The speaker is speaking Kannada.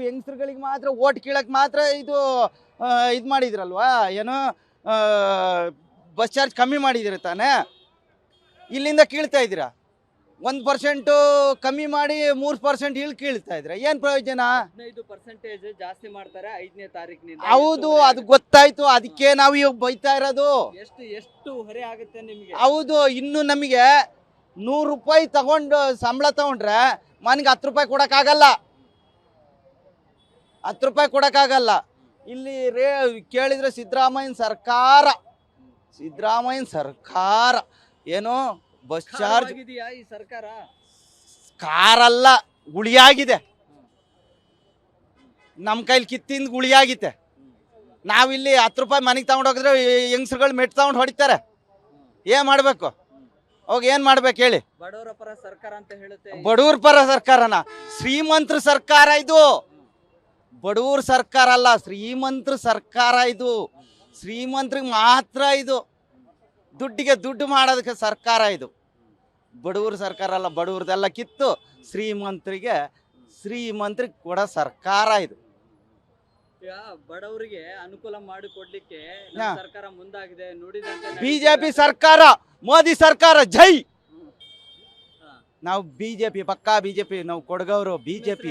ಹೆಂಗಸ್ರುಗಳಿಗೆ ಮಾತ್ರ ಓಟ್ ಕೀಳಕ್ ಮಾತ್ರ ಇದು ಇದು ಮಾಡಿದ್ರಲ್ವಾ, ಏನು ಬಸ್ ಚಾರ್ಜ್ ಕಮ್ಮಿ ಮಾಡಿದಿರ ತಾನೇ, ಇಲ್ಲಿಂದ ಕೀಳ್ತಾ ಇದ್ದೀರಾ. 1% ಕಮ್ಮಿ ಮಾಡಿ 3% ಇಳ್ ಕೀಳ್ತಾ ಇದ್ರೆ ಏನ್ ಪ್ರಯೋಜನ? 15% ಜಾಸ್ತಿ ಮಾಡ್ತಾರೆ 5ನೇ ತಾರೀಕಿನಿಂದ. ಹೌದು, ಅದು ಗೊತ್ತಾಯ್ತು, ಅದಕ್ಕೆ ನಾವು ಇವಾಗ ಬೈತಾ ಇರೋದು. ಎಷ್ಟು ಹೊರೆ ಆಗುತ್ತೆ ನಿಮಗೆ? ಹೌದು, ಇನ್ನು ನಮಗೆ 100 ರೂಪಾಯಿ ತಗೊಂಡು ಸಂಬಳ ತಗೊಂಡ್ರೆ ಮನೆಗೆ 10 ರೂಪಾಯಿ ಕೊಡಕ್ಕಾಗಲ್ಲ, 10 ರೂಪಾಯಿ ಕೊಡಕ್ಕಾಗಲ್ಲ. ಇಲ್ಲಿ ಕೇಳಿದ್ರೆ ಸಿದ್ದರಾಮಯ್ಯನ ಸರ್ಕಾರ ಏನು ಬಸ್ ಚಾರ್ಜ್ ಇದೆಯಾ ಈ ಸರ್ಕಾರ? ಕಾರಲ್ಲ, ಗುಳಿಯಾಗಿದೆ. ನಮ್ಮ ಕೈಲಿ ಕಿತ್ತಿಂದ ಗುಳಿಯಾಗಿದೆ. ನಾವಿಲ್ಲಿ 10 ರೂಪಾಯಿ ಮನೆಗೆ ತಗೊಂಡು ಹೋಗಿದ್ರೆ ಹೆಂಗಸ್ರುಗಳು ಮೆಟ್ ತಗೊಂಡು ಹೊಡಿತಾರೆ. ಏನ್ ಮಾಡ್ಬೇಕು? ಅವಾಗ ಏನ್ ಮಾಡ್ಬೇಕು ಹೇಳಿ? ಬಡವರ ಪರ ಸರ್ಕಾರ ಅಂತ ಹೇಳುತ್ತೆ. ಬಡವ್ರ ಪರ ಸರ್ಕಾರನ? ಶ್ರೀಮಂತರ ಸರ್ಕಾರ ಇದು, ಬಡವ್ರ ಸರ್ಕಾರ ಅಲ್ಲ, ಶ್ರೀಮಂತರ ಸರ್ಕಾರ ಇದು. ಶ್ರೀಮಂತ್ರಿಗೆ ಮಾತ್ರ ಇದು, ದುಡ್ಡಿಗೆ ದುಡ್ಡು ಮಾಡೋದಕ್ಕೆ ಸರ್ಕಾರ ಇದು. ಬಡವ್ರ ಸರ್ಕಾರ ಅಲ್ಲ, ಬಡವ್ರದೆಲ್ಲ ಕಿತ್ತು ಶ್ರೀಮಂತರಿಗೆ ಕೊಡೋ ಸರ್ಕಾರ ಇದು. ಬಡವರಿಗೆ ಅನುಕೂಲ ಮಾಡಿಕೊಡ್ಲಿಕ್ಕೆ ಸರ್ಕಾರ ಮುಂದಾಗಿದೆ. ನುಡಿದಂತೆ ಬಿಜೆಪಿ ಸರ್ಕಾರ, ಮೋದಿ ಸರ್ಕಾರ ಜೈ. ನಾವು ಬಿಜೆಪಿ, ಪಕ್ಕಾ ಬಿಜೆಪಿ, ನಾವು ಕೊಡಗವರು ಬಿಜೆಪಿ.